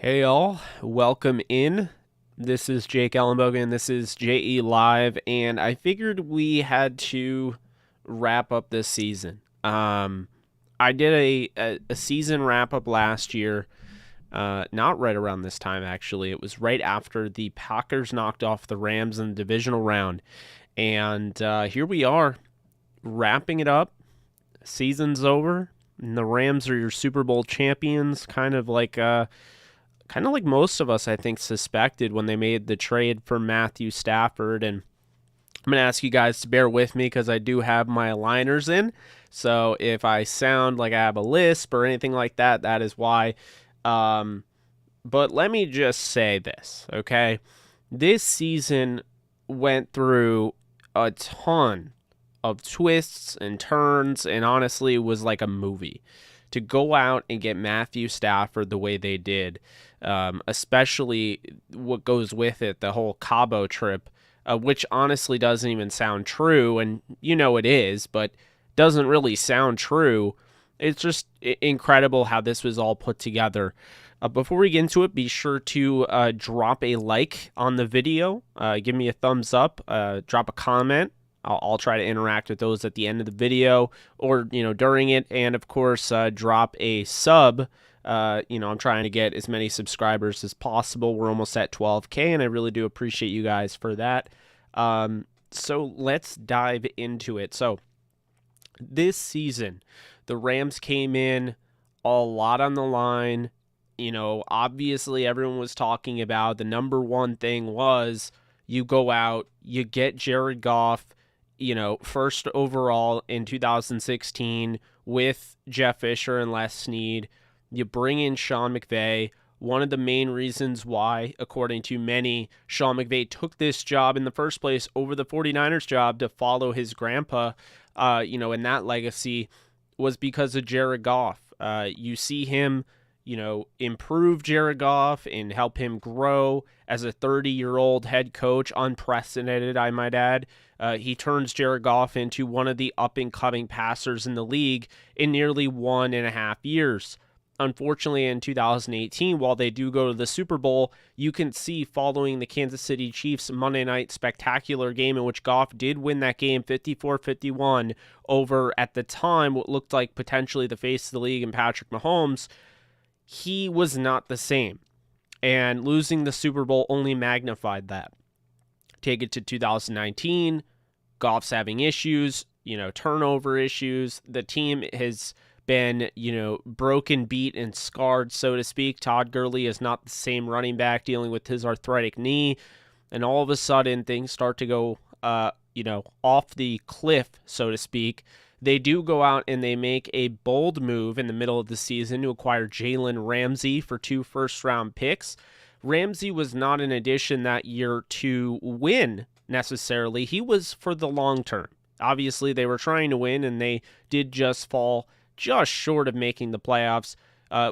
Hey all, welcome in. This is Jake Ellenbogen. This is JE Live, and I figured we had to wrap up this season. I did a season wrap up last year, not right around this time actually. It was right after the Packers knocked off the Rams in the divisional round, and here we are, wrapping it up. Season's over, and the Rams are your Super Bowl champions, kind of like most of us, I think, suspected when they made the trade for Matthew Stafford. And I'm going to ask you guys to bear with me because I do have my aligners in. So if I sound like I have a lisp or anything like that, that is why. But let me just say this, okay? This season went through a ton of twists and turns, and honestly, it was like a movie. To go out and get Matthew Stafford the way they did, especially what goes with it, the whole Cabo trip, which honestly doesn't even sound true, and you know it is, but doesn't really sound true. It's just incredible how this was all put together. Before we get into it, be sure to drop a like on the video, give me a thumbs up, drop a comment. I'll try to interact with those at the end of the video or, during it. And of course, drop a sub. I'm trying to get as many subscribers as possible. We're almost at 12K, and I really do appreciate you guys for that. So let's dive into it. So this season, the Rams came in a lot on the line. Obviously everyone was talking about the number one thing was you go out, you get Jared Goff, first overall in 2016 with Jeff Fisher and Les Snead. You bring in Sean McVay. One of the main reasons why, according to many, Sean McVay took this job in the first place over the 49ers job to follow his grandpa, in that legacy, was because of Jared Goff. You see him, improve Jared Goff and help him grow as a 30-year-old head coach, unprecedented, I might add. He turns Jared Goff into one of the up-and-coming passers in the league in nearly 1.5 years. Unfortunately, in 2018, while they do go to the Super Bowl, you can see following the Kansas City Chiefs Monday night spectacular game in which Goff did win that game 54-51 over, at the time, what looked like potentially the face of the league in Patrick Mahomes. He was not the same, and losing the Super Bowl only magnified that. Take it to 2019, Goff's having issues, turnover issues. The team has been, broken, beat, and scarred, so to speak. Todd Gurley is not the same running back dealing with his arthritic knee, and all of a sudden things start to go, off the cliff, so to speak. They do go out and they make a bold move in the middle of the season to acquire Jalen Ramsey for 2 first-round picks. Ramsey was not an addition that year to win necessarily. He was for the long term. Obviously, they were trying to win, and they did just fall just short of making the playoffs,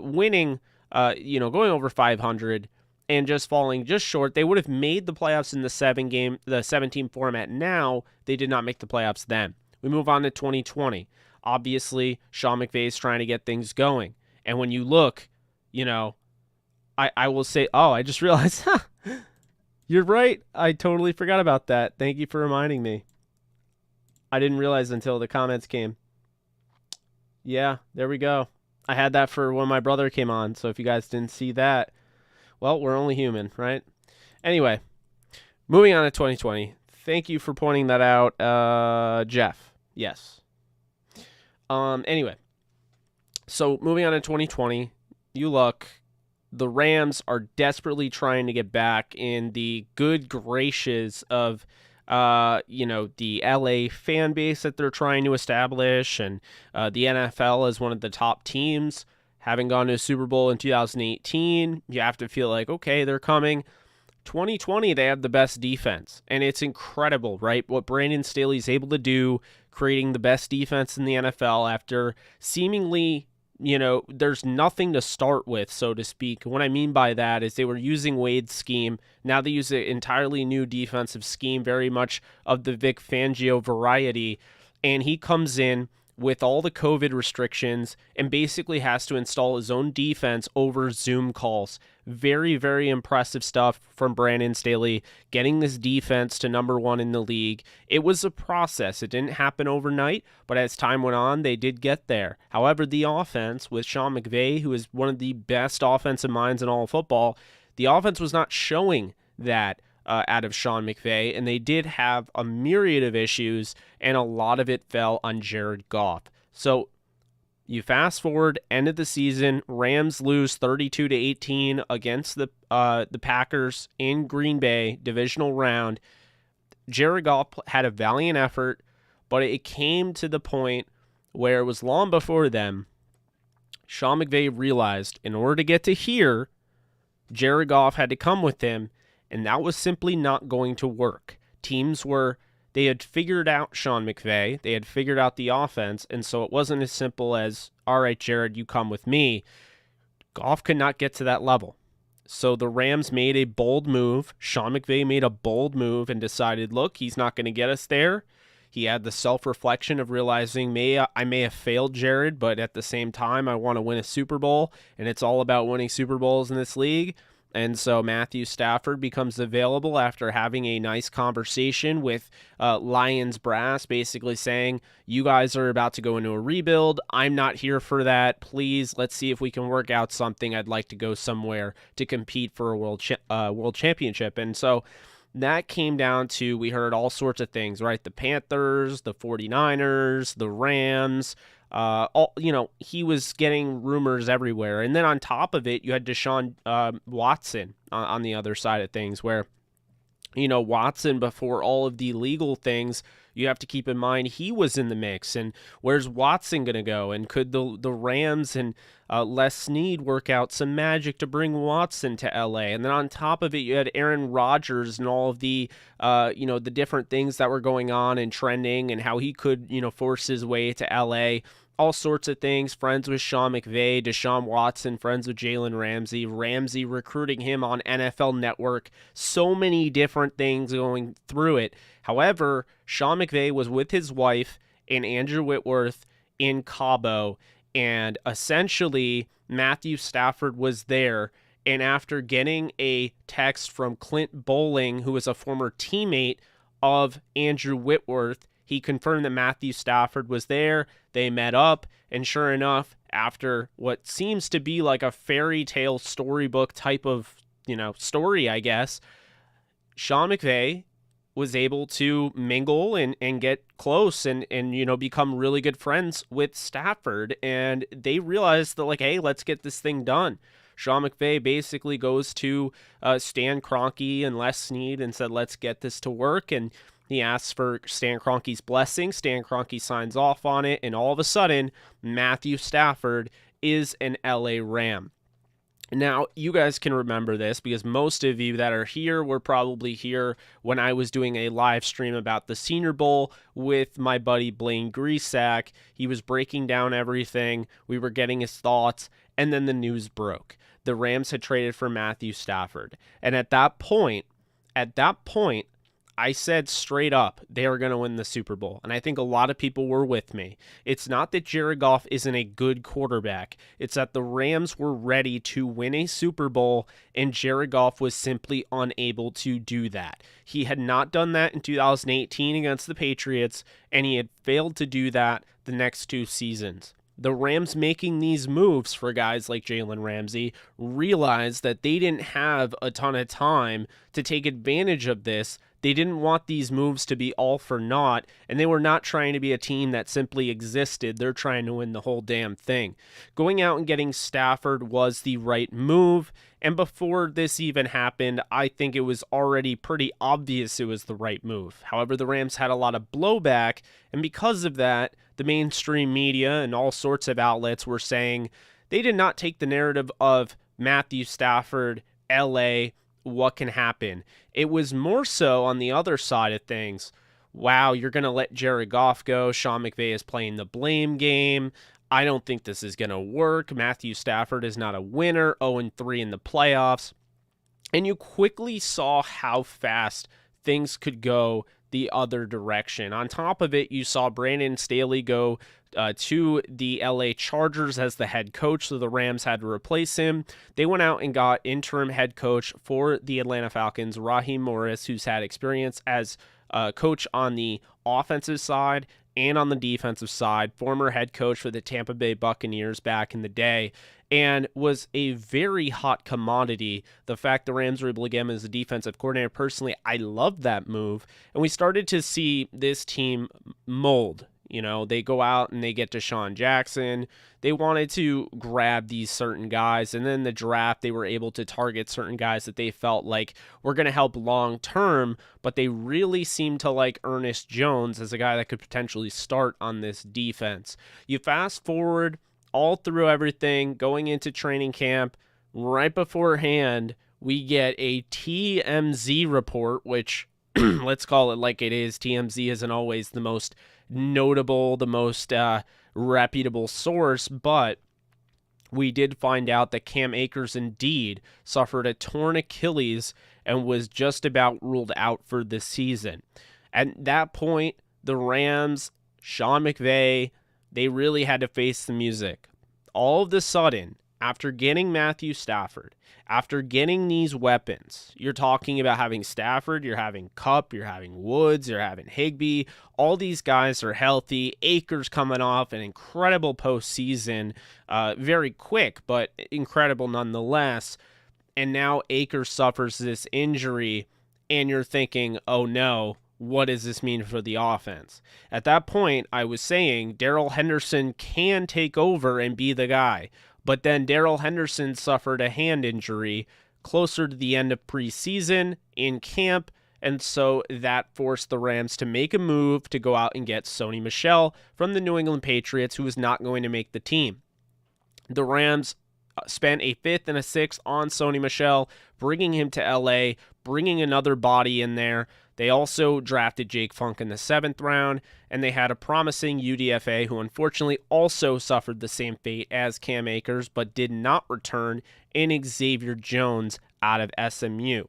winning, going over 500 and just falling just short. They would have made the playoffs in the 7-team format. Now, they did not make the playoffs then. We move on to 2020. Obviously, Sean McVay is trying to get things going. And when you look, I will say, I just realized, you're right. I totally forgot about that. Thank you for reminding me. I didn't realize until the comments came. Yeah, there we go. I had that for when my brother came on. So if you guys didn't see that, well, we're only human, right? Anyway, moving on to 2020. Thank you for pointing that out, Jeff. Yes. Anyway, so moving on to 2020, you look, the Rams are desperately trying to get back in the good graces of, the LA fan base that they're trying to establish, and the NFL as one of the top teams. Having gone to a Super Bowl in 2018, you have to feel like, okay, they're coming. 2020, they have the best defense, and it's incredible, right? What Brandon Staley's able to do, creating the best defense in the NFL after seemingly, there's nothing to start with, so to speak. What I mean by that is they were using Wade's scheme. Now they use an entirely new defensive scheme, very much of the Vic Fangio variety, and he comes in with all the COVID restrictions and basically has to install his own defense over Zoom calls. Very, very impressive stuff from Brandon Staley, getting this defense to number one in the league. It was a process. It didn't happen overnight, but as time went on, they did get there. However, the offense with Sean McVay, who is one of the best offensive minds in all of football, the offense was not showing that out of Sean McVay, and they did have a myriad of issues, and a lot of it fell on Jared Goff. So you fast forward, end of the season, Rams lose 32-18 against the Packers in Green Bay, divisional round. Jared Goff had a valiant effort, but it came to the point where it was long before them. Sean McVay realized in order to get to here, Jared Goff had to come with him, and that was simply not going to work. They had figured out Sean McVay, they had figured out the offense, and so it wasn't as simple as, all right, Jared, you come with me. Goff could not get to that level. So the Rams made a bold move. Sean McVay made a bold move and decided, look, he's not going to get us there. He had the self-reflection of realizing I may have failed Jared, but at the same time, I want to win a Super Bowl, and it's all about winning Super Bowls in this league. And so Matthew Stafford becomes available after having a nice conversation with Lions brass, basically saying, you guys are about to go into a rebuild. I'm not here for that. Please, let's see if we can work out something. I'd like to go somewhere to compete for a world championship. And so that came down to, we heard all sorts of things, right? The Panthers, the 49ers, the Rams, he was getting rumors everywhere. And then on top of it, you had Deshaun Watson on the other side of things, where, Watson, before all of the legal things, you have to keep in mind he was in the mix. And where's Watson going to go? And could the Rams and Les Snead work out some magic to bring Watson to LA? And then on top of it, you had Aaron Rodgers and all of the, the different things that were going on and trending, and how he could, force his way to LA. All sorts of things, friends with Sean McVay, Deshaun Watson, friends with Jalen Ramsey recruiting him on NFL Network, so many different things going through it. However, Sean McVay was with his wife and Andrew Whitworth in Cabo, and essentially Matthew Stafford was there, and after getting a text from Clint Bowling, who was a former teammate of Andrew Whitworth, he confirmed that Matthew Stafford was there. They met up, and sure enough, after what seems to be like a fairy tale storybook type of, story, I guess, Sean McVay was able to mingle and get close and become really good friends with Stafford. And they realized that, like, hey, let's get this thing done. Sean McVay basically goes to Stan Kroenke and Les Snead and said, let's get this to work. And he asks for Stan Kroenke's blessing. Stan Kroenke signs off on it, and all of a sudden, Matthew Stafford is an LA Ram. Now, you guys can remember this because most of you that are here were probably here when I was doing a live stream about the Senior Bowl with my buddy Blaine Grisack. He was breaking down everything. We were getting his thoughts, and then the news broke. The Rams had traded for Matthew Stafford. And at that point, I said straight up they are going to win the Super Bowl, and I think a lot of people were with me. It's not that Jared Goff isn't a good quarterback. It's that the Rams were ready to win a Super Bowl, and Jared Goff was simply unable to do that. He had not done that in 2018 against the Patriots, and he had failed to do that the next two seasons. The Rams making these moves for guys like Jalen Ramsey realized that they didn't have a ton of time to take advantage of this. They didn't want these moves to be all for naught, and they were not trying to be a team that simply existed. They're trying to win the whole damn thing. Going out and getting Stafford was the right move, and before this even happened, I think it was already pretty obvious it was the right move. However, the Rams had a lot of blowback, and because of that, the mainstream media and all sorts of outlets were saying they did not take the narrative of Matthew Stafford, LA, what can happen. It was more so on the other side of things. Wow, you're going to let Jared Goff go. Sean McVay is playing the blame game. I don't think this is going to work. Matthew Stafford is not a winner, 0-3 in the playoffs. And you quickly saw how fast things could go the other direction. On top of it, you saw Brandon Staley go to the LA Chargers as the head coach, so the Rams had to replace him. They went out and got interim head coach for the Atlanta Falcons, Raheem Morris, who's had experience as coach on the offensive side and on the defensive side, former head coach for the Tampa Bay Buccaneers back in the day, and was a very hot commodity. The fact the Rams were able to get him as a defensive coordinator, personally, I loved that move. And we started to see this team mold. You know, they go out and they get Deshaun Jackson. They wanted to grab these certain guys. And then the draft, they were able to target certain guys that they felt like were going to help long term. But they really seemed to like Ernest Jones as a guy that could potentially start on this defense. You fast forward all through everything, going into training camp, right beforehand, we get a TMZ report, which let's call it like it is. TMZ isn't always the most notable, the most reputable source, but we did find out that Cam Akers indeed suffered a torn Achilles and was just about ruled out for this season. At that point, the Rams, Sean McVay, they really had to face the music. All of a sudden, after getting Matthew Stafford, after getting these weapons, you're talking about having Stafford, you're having Kupp, you're having Woods, you're having Higbee. All these guys are healthy. Akers coming off an incredible postseason, very quick, but incredible nonetheless. And now Akers suffers this injury, and you're thinking, oh no, what does this mean for the offense? At that point, I was saying Darrell Henderson can take over and be the guy. But then Darrell Henderson suffered a hand injury closer to the end of preseason in camp, and so that forced the Rams to make a move to go out and get Sony Michel from the New England Patriots, who was not going to make the team. The Rams spent a fifth and a sixth on Sony Michel, bringing him to LA, bringing another body in there. They also drafted Jake Funk in the 7th round, and they had a promising UDFA who unfortunately also suffered the same fate as Cam Akers, but did not return, in Xavier Jones out of SMU.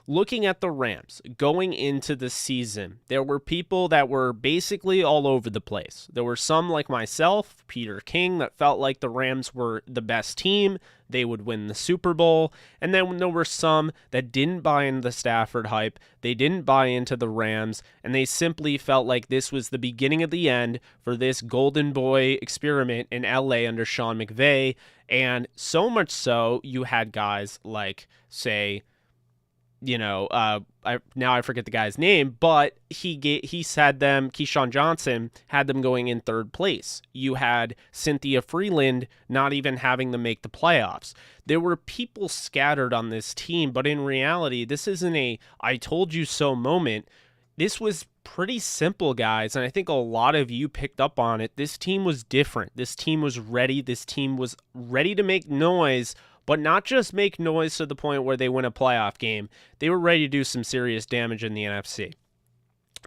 Looking at the Rams going into the season, there were people that were basically all over the place. There were some like myself, Peter King, that felt like the Rams were the best team. They would win the Super Bowl. And then there were some that didn't buy into the Stafford hype. They didn't buy into the Rams. And they simply felt like this was the beginning of the end for this Golden Boy experiment in LA under Sean McVay. And so much so, you had guys like, say, I forget the guy's name, but he said them, Keyshawn Johnson had them going in 3rd place. You had Cynthia Freeland not even having them make the playoffs. There were people scattered on this team, but in reality, this isn't a I told you so moment. This was pretty simple, guys, and I think a lot of you picked up on it. This team was different. This team was ready. This team was ready to make noise, but not just make noise to the point where they win a playoff game. They were ready to do some serious damage in the NFC.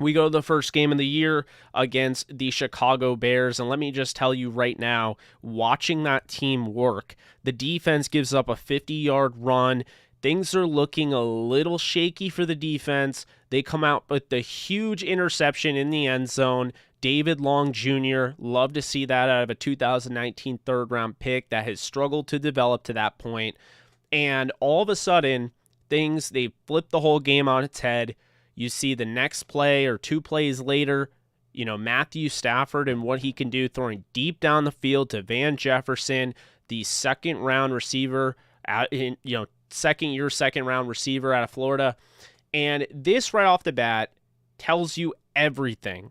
We go to the first game of the year against the Chicago Bears, and let me just tell you right now, watching that team work, the defense gives up a 50-yard run. Things are looking a little shaky for the defense. They come out with the huge interception in the end zone. David Long Jr., love to see that out of a 2019 third-round pick that has struggled to develop to that point. And all of a sudden, they flip the whole game on its head. You see the next play or 2 plays later, Matthew Stafford and what he can do, throwing deep down the field to Van Jefferson, the second-round receiver, second-round receiver out of Florida. And this right off the bat tells you everything.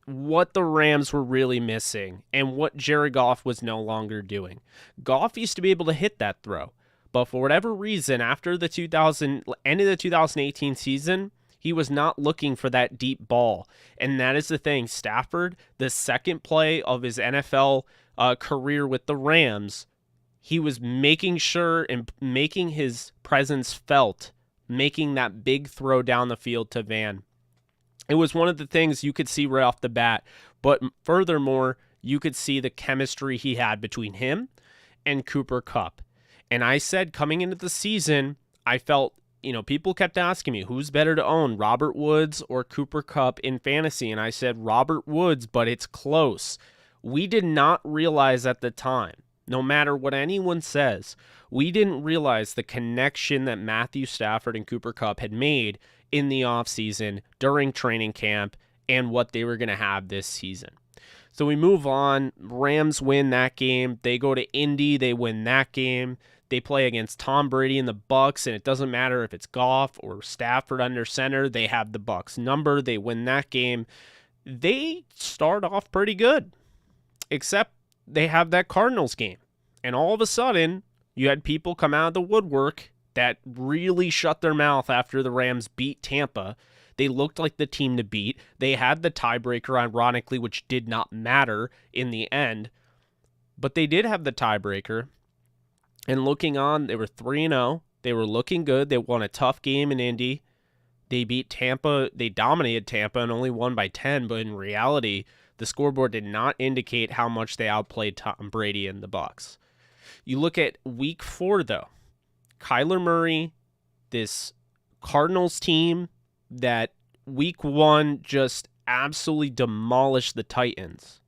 What the Rams were really missing and what Jared Goff was no longer doing. Goff used to be able to hit that throw, but for whatever reason, after the end of the 2018 season, he was not looking for that deep ball. And that is the thing. Stafford, the second play of his NFL career with the Rams, he was making sure and making his presence felt, making that big throw down the field to Van. It was one of the things you could see right off the bat, but furthermore, you could see the chemistry he had between him and Cooper Kupp. And I said coming into the season, I felt, people kept asking me, who's better to own, Robert Woods or Cooper Kupp in fantasy? And I said Robert Woods, but it's close. We did not realize at the time, no matter what anyone says, we didn't realize the connection that Matthew Stafford and Cooper Kupp had made in the offseason during training camp and what they were going to have this season. So we move on. Rams win that game. They go to Indy. They win that game. They play against Tom Brady and the Bucs, and it doesn't matter if it's Goff or Stafford under center. They have the Bucs number. They win that game. They start off pretty good, except they have that Cardinals game. And all of a sudden, you had people come out of the woodwork that really shut their mouth after the Rams beat Tampa. They looked like the team to beat. They had the tiebreaker, ironically, which did not matter in the end. But they did have the tiebreaker. And looking on, they were 3-0. They were looking good. They won a tough game in Indy. They beat Tampa. They dominated Tampa and only won by 10. But in reality, the scoreboard did not indicate how much they outplayed Tom Brady and the Bucs. You look at week 4, though. Kyler Murray, this Cardinals team that week 1 just absolutely demolished the Titans.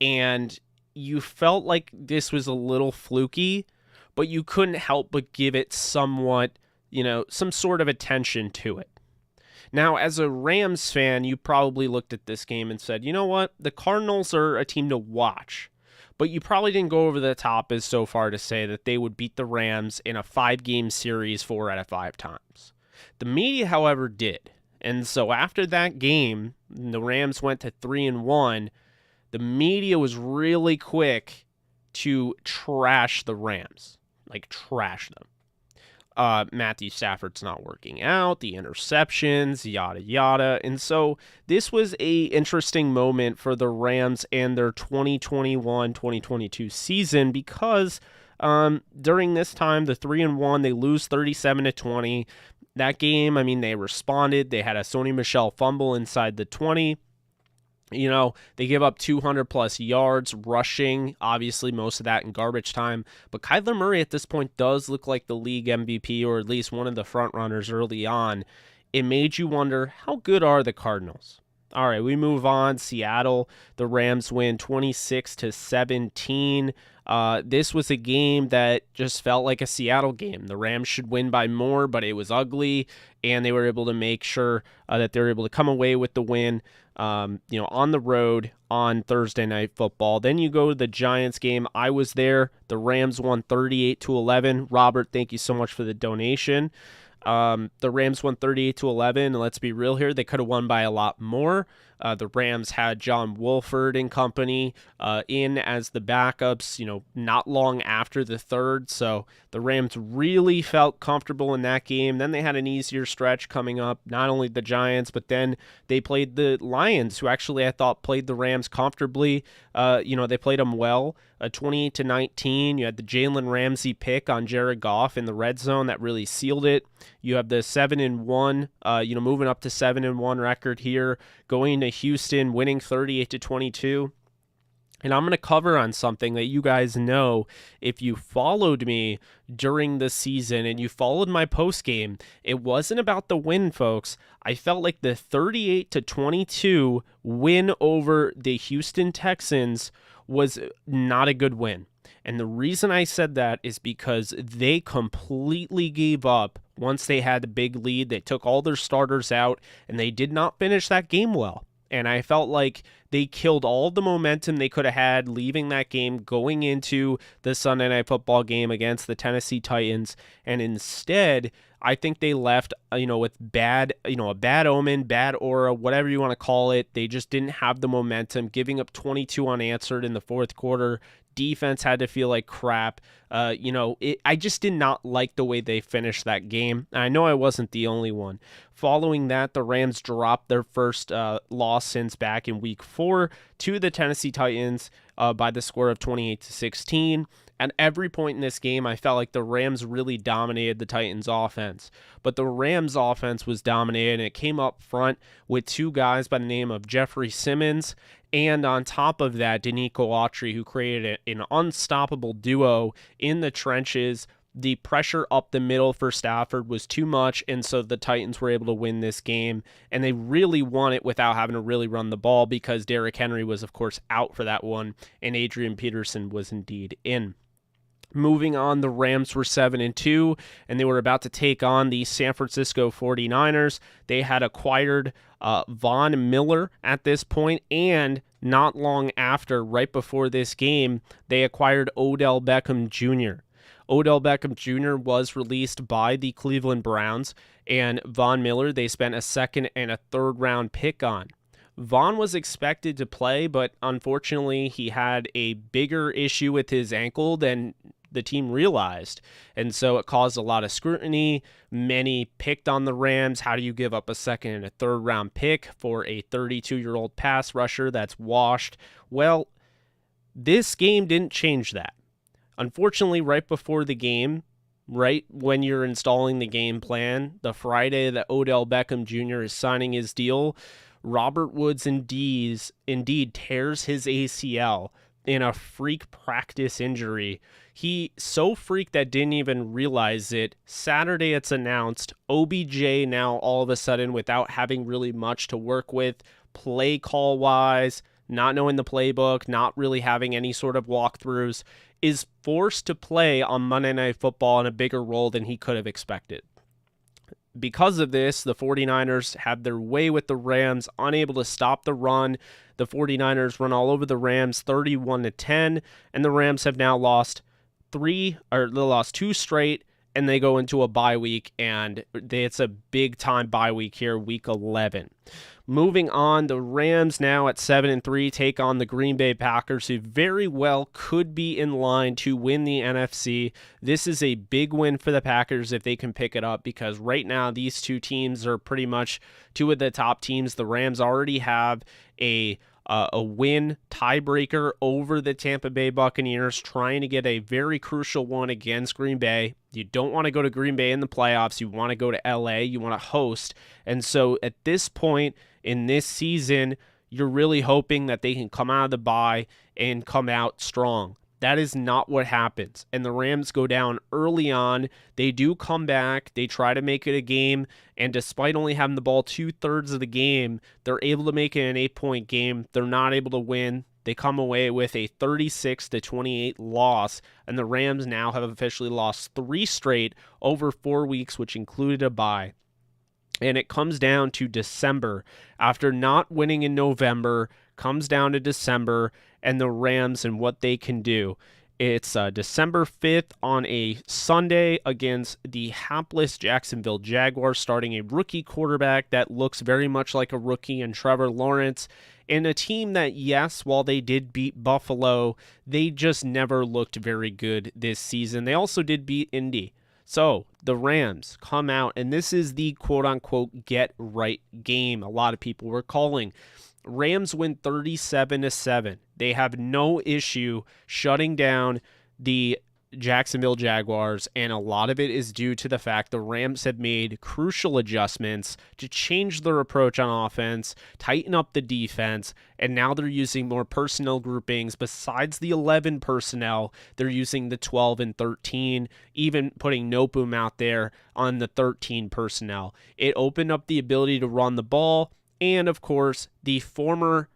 And you felt like this was a little fluky, but you couldn't help but give it somewhat, some sort of attention to it. Now, as a Rams fan, you probably looked at this game and said, you know what? The Cardinals are a team to watch. But you probably didn't go over the top as so far to say that they would beat the Rams in a 5-game series 4 out of 5 times. The media, however, did. And so after that game, the Rams went to 3-1. The media was really quick to trash the Rams. Like, trash them. Matthew Stafford's not working out, the interceptions, yada, yada. And so this was a interesting moment for the Rams and their 2021-2022 season because during this time, the 3-1, they lose 37-20. That game, they responded. They had a Sony Michel fumble inside the 20. They give up 200-plus yards rushing, obviously most of that in garbage time. But Kyler Murray at this point does look like the league MVP or at least one of the front runners early on. It made you wonder, how good are the Cardinals? All right, we move on. Seattle, the Rams win 26-17. This was a game that just felt like a Seattle game. The Rams should win by more, but it was ugly, and they were able to make sure that they were able to come away with the win, on the road on Thursday Night Football. Then you go to the Giants game. I was there. The Rams won 38-11. Robert, thank you so much for the donation. The Rams won 38-11, and let's be real here, they could have won by a lot more. The Rams had John Wolford and company in as the backups, not long after the third, so the Rams really felt comfortable in that game. Then they had an easier stretch coming up, not only the Giants, but then they played the Lions, who actually I thought played the Rams comfortably. They played them well. 28-19. You had the Jalen Ramsey pick on Jared Goff in the red zone that really sealed it. You have the 7-1, moving up to 7-1 record here, going to Houston, winning 38-22. And I'm going to cover on something that you guys know if you followed me during the season and you followed my post game. It wasn't about the win, folks. I felt like the 38-22 win over the Houston Texans was not a good win. And the reason I said that is because they completely gave up once they had the big lead. They took all their starters out, and they did not finish that game well. And I felt like they killed all the momentum they could have had leaving that game, going into the Sunday Night Football game against the Tennessee Titans. And instead, I think they left, with bad, a bad omen, bad aura, whatever you want to call it. They just didn't have the momentum, giving up 22 unanswered in the fourth quarter. Defense had to feel like crap. I just did not like the way they finished that game. I know I wasn't the only one. Following that, the Rams dropped their first loss since back in week 4 to the Tennessee Titans by the score of 28-16. At every point in this game, I felt like the Rams really dominated the Titans' offense. But the Rams' offense was dominated, and it came up front with two guys by the name of Jeffrey Simmons, and on top of that, Danico Autry, who created an unstoppable duo in the trenches. the pressure up the middle for Stafford was too much, and so the Titans were able to win this game, and they really won it without having to really run the ball because Derrick Henry was, of course, out for that one, and Adrian Peterson was indeed in. Moving on, the Rams were 7-2, and they were about to take on the San Francisco 49ers. They had acquired Von Miller at this point, and not long after, right before this game, they acquired Odell Beckham Jr. Odell Beckham Jr. was released by the Cleveland Browns, and Von Miller they spent a second and a third round pick on. Von was expected to play, but unfortunately he had a bigger issue with his ankle than the team realized, and so it caused a lot of scrutiny. Many picked on the Rams. How do you give up a second and a third round pick for a 32-year-old pass rusher that's washed? Well, this game didn't change that. Unfortunately, right before the game, right when you're installing the game plan, the Friday that Odell Beckham Jr. is signing his deal, Robert Woods indeed tears his ACL in a freak practice injury. He so freaked that didn't even realize it. Saturday it's announced. OBJ now all of a sudden, without having really much to work with, play call wise, not knowing the playbook, not really having any sort of walkthroughs, is forced to play on Monday Night Football in a bigger role than he could have expected. Because of this, the 49ers have their way with the Rams, unable to stop the run. The 49ers run all over the Rams 31-10, and the Rams have now lost two straight, and they go into a bye week, and it's a big time bye week here, week 11. Moving on, the Rams now at 7-3 take on the Green Bay Packers, who very well could be in line to win the NFC. This is a big win for the Packers if they can pick it up, because right now these two teams are pretty much two of the top teams. The Rams already have a win tiebreaker over the Tampa Bay Buccaneers, trying to get a very crucial one against Green Bay. You don't want to go to Green Bay in the playoffs. You want to go to LA. You want to host. And so at this point in this season, you're really hoping that they can come out of the bye and come out strong. That is not what happens. And the Rams go down early on. They do come back. They try to make it a game. And despite only having the ball 2/3 of the game, they're able to make it an 8-point game. They're not able to win. They come away with a 36-28 loss. And the Rams now have officially lost 3 straight over 4 weeks, which included a bye. And it comes down to December. After not winning in November, comes down to December and the Rams and what they can do. It's December 5th on a Sunday against the hapless Jacksonville Jaguars, starting a rookie quarterback that looks very much like a rookie in Trevor Lawrence, and a team that, yes, while they did beat Buffalo, they just never looked very good this season. They also did beat Indy. So the Rams come out, and this is the quote-unquote get-right game a lot of people were calling. Rams win 37-7. They have no issue shutting down the Jacksonville Jaguars, and a lot of it is due to the fact the Rams have made crucial adjustments to change their approach on offense, tighten up the defense, and now they're using more personnel groupings. Besides the 11 personnel, they're using the 12 and 13, even putting Nopum out there on the 13 personnel. It opened up the ability to run the ball, and of course, the former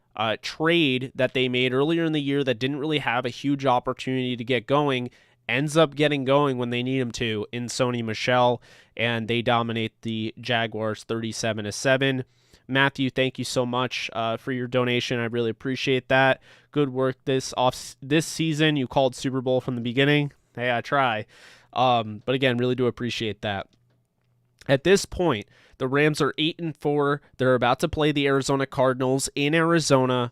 trade that they made earlier in the year that didn't really have a huge opportunity to get going ends up getting going when they need him to in Sony Michel, and they dominate the Jaguars 37-7. Matthew, thank you so much for your donation. I really appreciate that. Good work this season. You called Super Bowl from the beginning. Hey, I try. But again, really do appreciate that. At this point, the Rams are 8-4. They're about to play the Arizona Cardinals in Arizona,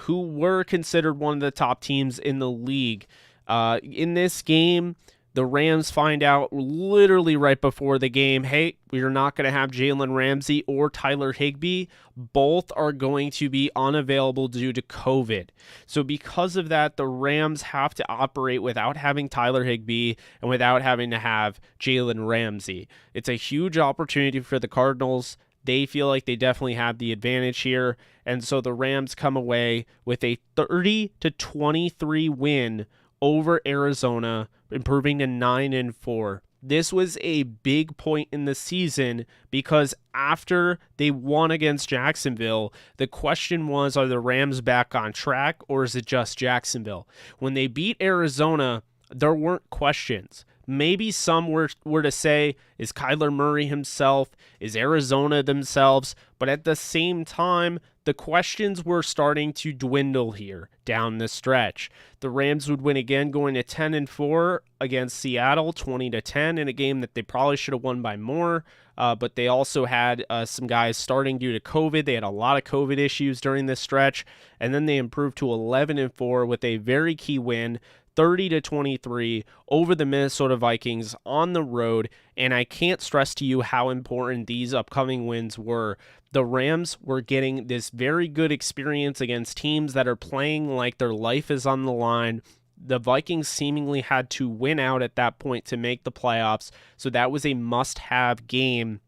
who were considered one of the top teams in the league. In this game, the Rams find out literally right before the game, hey, we are not going to have Jalen Ramsey or Tyler Higbee. Both are going to be unavailable due to COVID. So because of that, the Rams have to operate without having Tyler Higbee and without having to have Jalen Ramsey. It's a huge opportunity for the Cardinals. They feel like they definitely have the advantage here. And so the Rams come away with a 30-23 win over Arizona, improving to 9-4. This was a big point in the season because after they won against Jacksonville, the question was, are the Rams back on track or is it just Jacksonville? When they beat Arizona, there weren't questions. Maybe some were to say, is Kyler Murray himself? Is Arizona themselves? But at the same time, the questions were starting to dwindle here down the stretch. The Rams would win again, going to 10-4 against Seattle, 20-10 in a game that they probably should have won by more. But they also had some guys starting due to COVID. They had a lot of COVID issues during this stretch. And then they improved to 11-4 with a very key win, 30-23 over the Minnesota Vikings on the road. And I can't stress to you how important these upcoming wins were. The Rams were getting this very good experience against teams that are playing like their life is on the line. The Vikings seemingly had to win out at that point to make the playoffs, so that was a must-have game.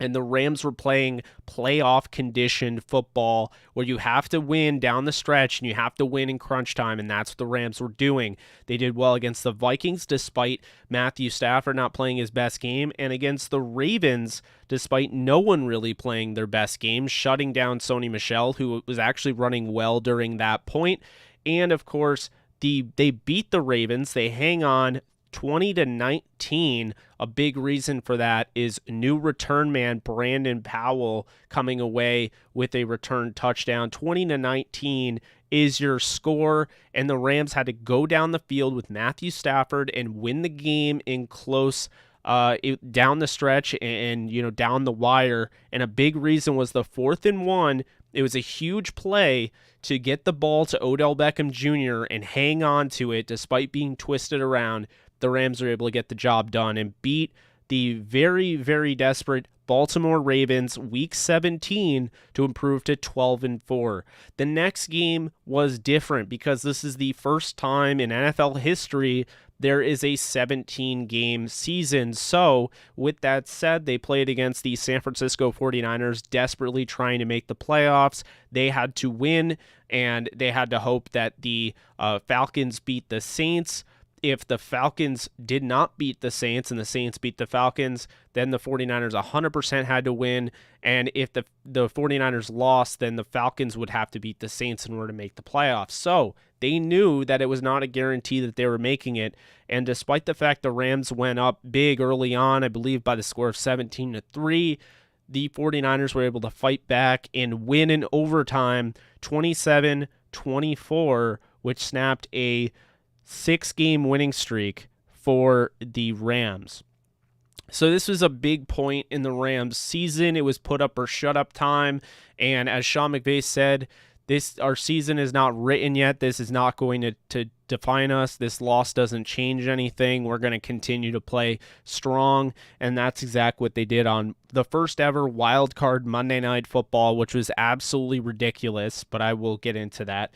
And the Rams were playing playoff-conditioned football where you have to win down the stretch and you have to win in crunch time, and that's what the Rams were doing. They did well against the Vikings despite Matthew Stafford not playing his best game, and against the Ravens despite no one really playing their best game, shutting down Sony Michel, who was actually running well during that point. And, of course, they beat the Ravens. They hang on 20-19. A big reason for that is new return man Brandon Powell coming away with a return touchdown. 20-19 is your score, and the Rams had to go down the field with Matthew Stafford and win the game in close down the stretch and down the wire. And a big reason was the 4th and 1. It was a huge play to get the ball to Odell Beckham Jr. and hang on to it despite being twisted around. The Rams were able to get the job done and beat the very, very desperate Baltimore Ravens week 17 to improve to 12-4. The next game was different because this is the first time in NFL history there is a 17-game season. So, with that said, they played against the San Francisco 49ers, desperately trying to make the playoffs. They had to win, and they had to hope that the Falcons beat the Saints. If the Falcons did not beat the Saints and the Saints beat the Falcons, then the 49ers 100% had to win. And if the 49ers lost, then the Falcons would have to beat the Saints in order to make the playoffs. So they knew that it was not a guarantee that they were making it. And despite the fact the Rams went up big early on, I believe by the score of 17-3, the 49ers were able to fight back and win in overtime 27-24, which snapped a 6-game winning streak for the Rams. So this was a big point in the Rams season. It was put up or shut up time. And as Sean McVay said, our season is not written yet. This is not going to define us. This loss doesn't change anything. We're going to continue to play strong. And that's exactly what they did on the first ever wild card Monday Night Football, which was absolutely ridiculous, but I will get into that.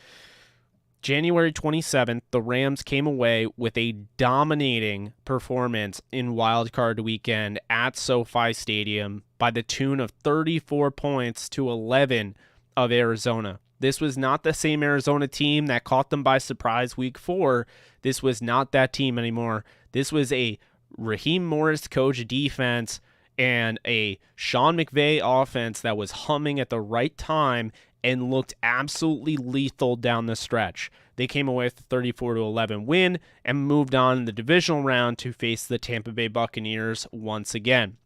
January 27th, the Rams came away with a dominating performance in Wild Card Weekend at SoFi Stadium by the tune of 34 points to 11 of Arizona. This was not the same Arizona team that caught them by surprise week 4. This was not that team anymore. This was a Raheem Morris coach defense and a Sean McVay offense that was humming at the right time and looked absolutely lethal down the stretch. They came away with a 34-11 win and moved on in the divisional round to face the Tampa Bay Buccaneers once again.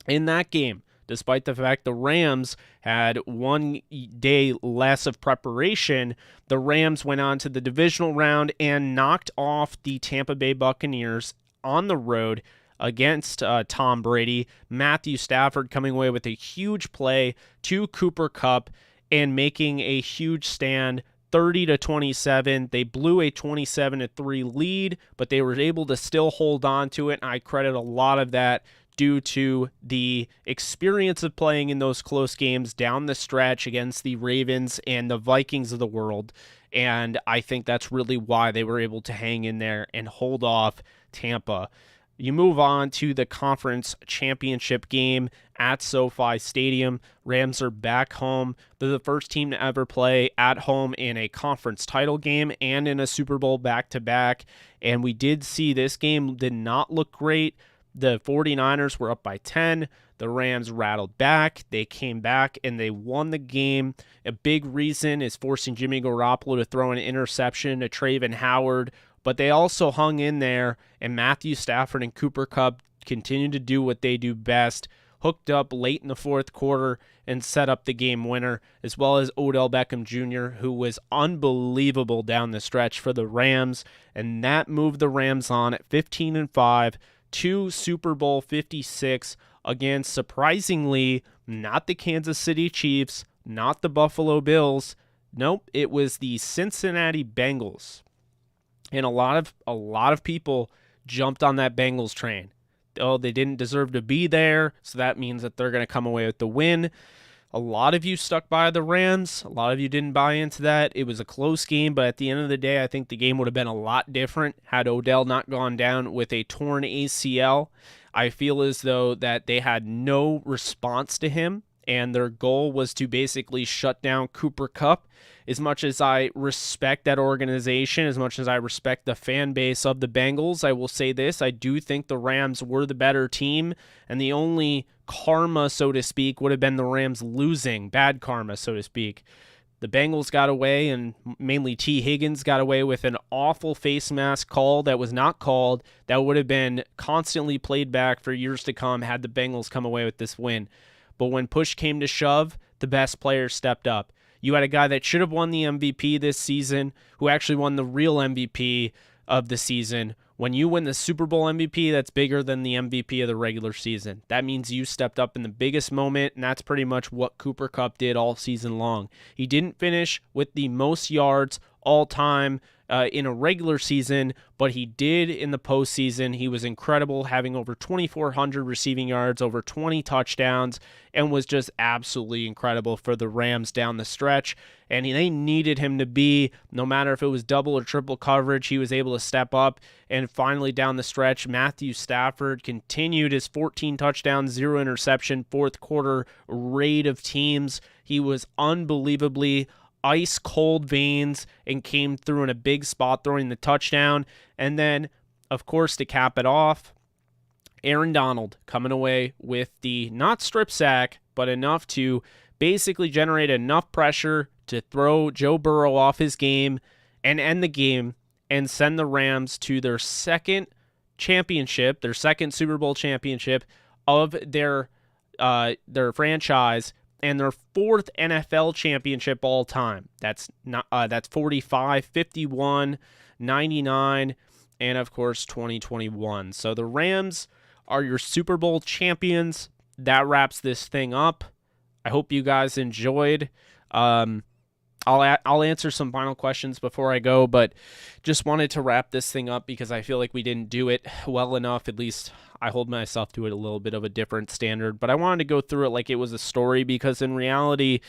In that game, despite the fact the Rams had 1 day less of preparation, the Rams went on to the divisional round and knocked off the Tampa Bay Buccaneers on the road against Tom Brady. Matthew Stafford coming away with a huge play to Cooper Kupp and making a huge stand, 30-27. They blew a 27-3 lead, but they were able to still hold on to it. And I credit a lot of that due to the experience of playing in those close games down the stretch against the Ravens and the Vikings of the world. And I think that's really why they were able to hang in there and hold off Tampa. You move on to the conference championship game at SoFi Stadium. Rams are back home. They're the first team to ever play at home in a conference title game and in a Super Bowl back-to-back. And we did see this game did not look great. The 49ers were up by 10. The Rams rattled back. They came back and they won the game. A big reason is forcing Jimmy Garoppolo to throw an interception to Travon Howard. But they also hung in there, and Matthew Stafford and Cooper Kupp continued to do what they do best, hooked up late in the fourth quarter and set up the game winner, as well as Odell Beckham Jr., who was unbelievable down the stretch for the Rams, and that moved the Rams on at 15-5 to Super Bowl 56 against, surprisingly, not the Kansas City Chiefs, not the Buffalo Bills. Nope, it was the Cincinnati Bengals. And a lot of people jumped on that Bengals train. Oh, they didn't deserve to be there, so that means that they're going to come away with the win. A lot of you stuck by the Rams. A lot of you didn't buy into that. It was a close game, but at the end of the day, I think the game would have been a lot different had Odell not gone down with a torn ACL. I feel as though that they had no response to him, and their goal was to basically shut down Cooper Kupp. As much as I respect that organization, as much as I respect the fan base of the Bengals, I will say this: I do think the Rams were the better team, and the only karma, so to speak, would have been the Rams losing, bad karma, so to speak. The Bengals got away, and mainly T. Higgins got away with an awful face mask call that was not called, that would have been constantly played back for years to come had the Bengals come away with this win. But when push came to shove, the best players stepped up. You had a guy that should have won the MVP this season, who actually won the real MVP of the season. When you win the Super Bowl MVP, that's bigger than the MVP of the regular season. That means you stepped up in the biggest moment, and that's pretty much what Cooper Kupp did all season long. He didn't finish with the most yards all time in a regular season, but he did in the postseason. He was incredible, having over 2,400 receiving yards, over 20 touchdowns, and was just absolutely incredible for the Rams down the stretch. And they needed him to be, no matter if it was double or triple coverage, he was able to step up. And finally down the stretch, Matthew Stafford continued his 14 touchdowns, 0 interception, fourth quarter raid of teams. He was unbelievably ice cold veins and came through in a big spot, throwing the touchdown. And then, of course, to cap it off, Aaron Donald coming away with the not strip sack, but enough to basically generate enough pressure to throw Joe Burrow off his game and end the game and send the Rams to their second championship, their second Super Bowl championship of their franchise, and their fourth NFL championship all time. That's 45, 51, 99, and of course 2021. So the Rams are your Super Bowl champions. That wraps this thing up. I hope you guys enjoyed. I'll answer some final questions before I go, but just wanted to wrap this thing up because I feel like we didn't do it well enough. At least I hold myself to it a little bit of a different standard, but I wanted to go through it like it was a story, because in reality,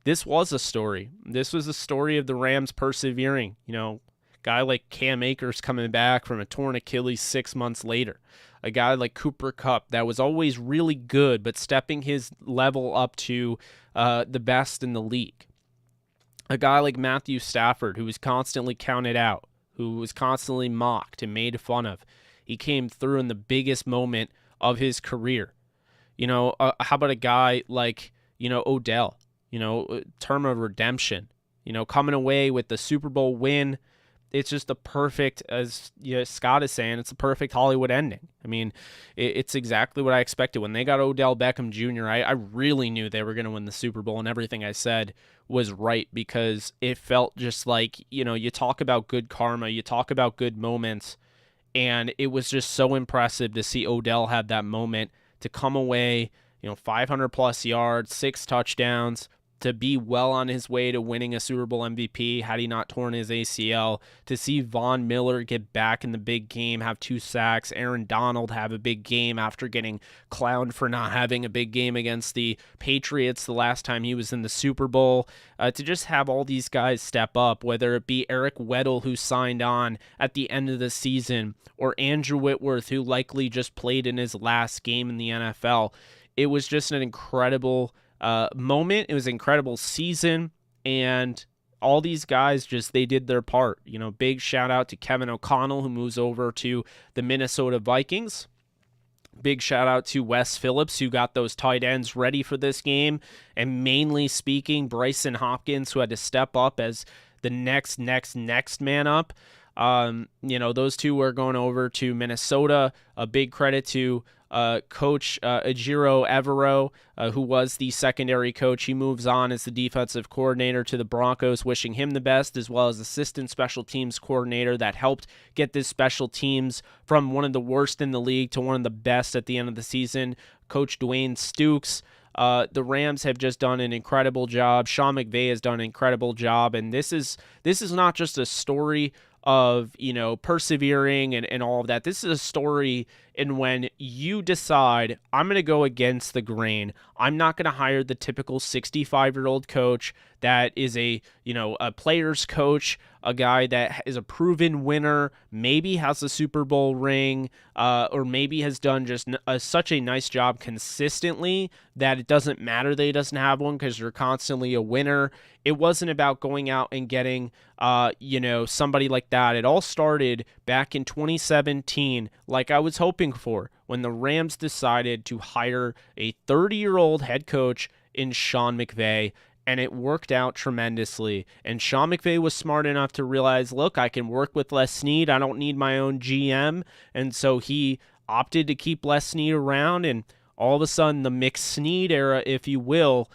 this was a story. This was a story of the Rams persevering. You know, guy like Cam Akers coming back from a torn Achilles 6 months later. A guy like Cooper Kupp that was always really good, but stepping his level up to the best in the league. A guy like Matthew Stafford, who was constantly counted out, who was constantly mocked and made fun of. He came through in the biggest moment of his career. You know, how about a guy like, Odell, term of redemption, coming away with the Super Bowl win. It's just the perfect, as Scott is saying, it's the perfect Hollywood ending. I mean, it's exactly what I expected. When they got Odell Beckham Jr., I really knew they were going to win the Super Bowl, and everything I said was right, because it felt just like, you talk about good karma, you talk about good moments, and it was just so impressive to see Odell have that moment to come away, 500 plus yards, 6 touchdowns, to be well on his way to winning a Super Bowl MVP had he not torn his ACL, to see Von Miller get back in the big game, have 2 sacks, Aaron Donald have a big game after getting clowned for not having a big game against the Patriots the last time he was in the Super Bowl, to just have all these guys step up, whether it be Eric Weddle, who signed on at the end of the season, or Andrew Whitworth, who likely just played in his last game in the NFL. It was just an incredible moment. It was an incredible season, and all these guys they did their part. Big shout out to Kevin O'Connell, who moves over to the Minnesota Vikings. Big shout out to Wes Phillips, who got those tight ends ready for this game, and mainly speaking, Bryson Hopkins, who had to step up as the next man up. Those two are going over to Minnesota. A big credit to Coach Ejiro Evero, who was the secondary coach. He moves on as the defensive coordinator to the Broncos, wishing him the best, as well as assistant special teams coordinator that helped get this special teams from one of the worst in the league to one of the best at the end of the season, Coach Dwayne Stukes. The Rams have just done an incredible job. Sean McVay has done an incredible job, and this is not just a story of persevering and all of that. This is a story in when you decide, I'm going to go against the grain. I'm not going to hire the typical 65-year-old coach that is a player's coach, a guy that is a proven winner, maybe has a Super Bowl ring, or maybe has done just such a nice job consistently that it doesn't matter that he doesn't have one because you're constantly a winner. It wasn't about going out and getting somebody like that. It all started back in 2017, like I was hoping for, when the Rams decided to hire a 30-year-old head coach in Sean McVay, and it worked out tremendously. And Sean McVay was smart enough to realize, look, I can work with Les Snead. I don't need my own GM. And so he opted to keep Les Snead around, and all of a sudden the McSnead era, if you will,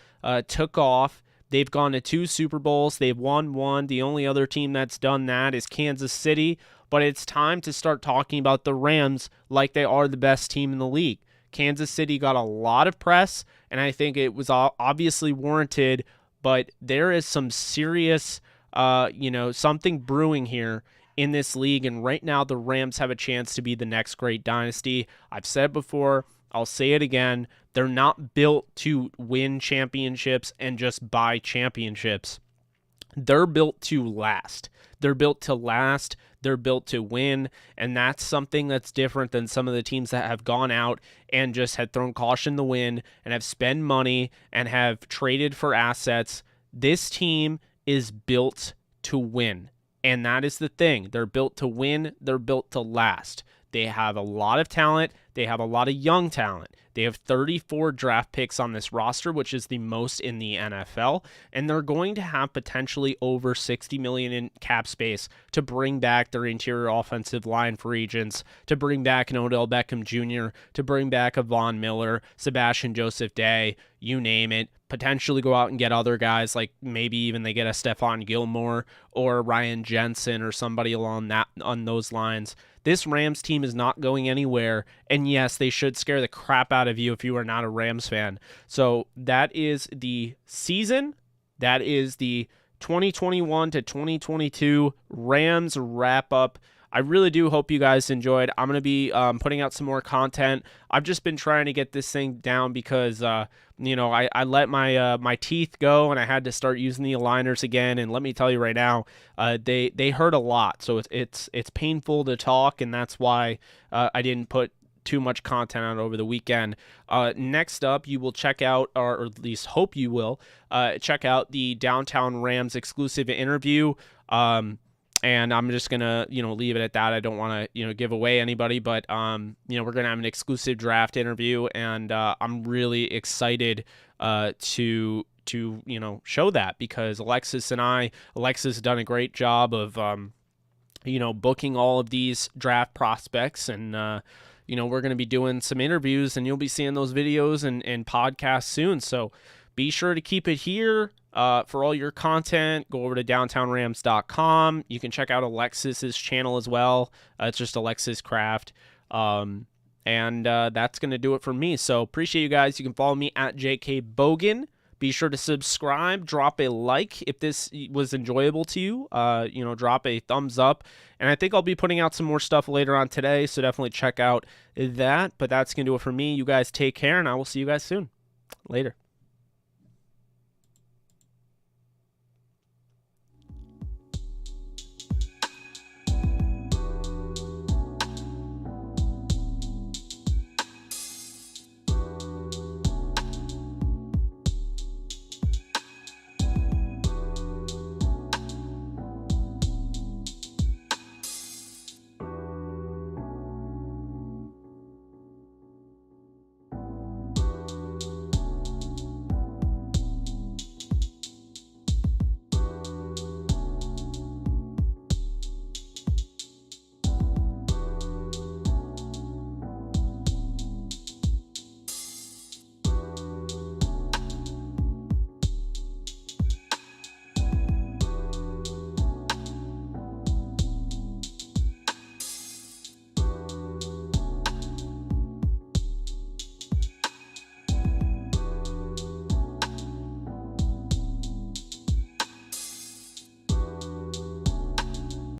took off. They've gone to 2 Super Bowls. They've won 1. The only other team that's done that is Kansas City. But it's time to start talking about the Rams like they are the best team in the league. Kansas City got a lot of press, and I think it was obviously warranted, but there is some serious, something brewing here in this league, and right now the Rams have a chance to be the next great dynasty. I've said it before, I'll say it again, they're not built to win championships and just buy championships. They're built to last. They're built to last. They're built to win, and that's something that's different than some of the teams that have gone out and just had thrown caution to the wind and have spent money and have traded for assets. This team is built to win, and that is the thing. They're built to win. They're built to last. They have a lot of talent. They have a lot of young talent. They have 34 draft picks on this roster, which is the most in the NFL, and they're going to have potentially over $60 million in cap space to bring back their interior offensive line free agents, to bring back an Odell Beckham Jr., to bring back a Von Miller, Sebastian Joseph Day, you name it. Potentially go out and get other guys, like maybe even they get a Stephon Gilmore or Ryan Jensen or somebody on those lines. This Rams team is not going anywhere, and yes, they should scare the crap out of you if you are not a Rams fan. So that is the season. That is the 2021 to 2022 Rams wrap up. I really do hope you guys enjoyed. I'm going to be putting out some more content. I've just been trying to get this thing down because, I let my teeth go and I had to start using the aligners again. And let me tell you right now, they hurt a lot. So it's painful to talk, and that's why I didn't put too much content out over the weekend. Next up, you will check out, or at least hope you will, check out the Downtown Rams exclusive interview. And I'm just going to, leave it at that. I don't want to, give away anybody, but, we're going to have an exclusive draft interview, and I'm really excited to show that, because Alexis has done a great job of, booking all of these draft prospects, and, we're going to be doing some interviews, and you'll be seeing those videos and podcasts soon. So be sure to keep it here. For all your content, go over to downtownrams.com. You can check out Alexis's channel as well. It's just Alexis Craft. And that's going to do it for me. So appreciate you guys. You can follow me at JK Bogan. Be sure to subscribe, drop a like if this was enjoyable to you. Drop a thumbs up. And I think I'll be putting out some more stuff later on today, so definitely check out that. But that's going to do it for me. You guys take care, and I will see you guys soon. Later.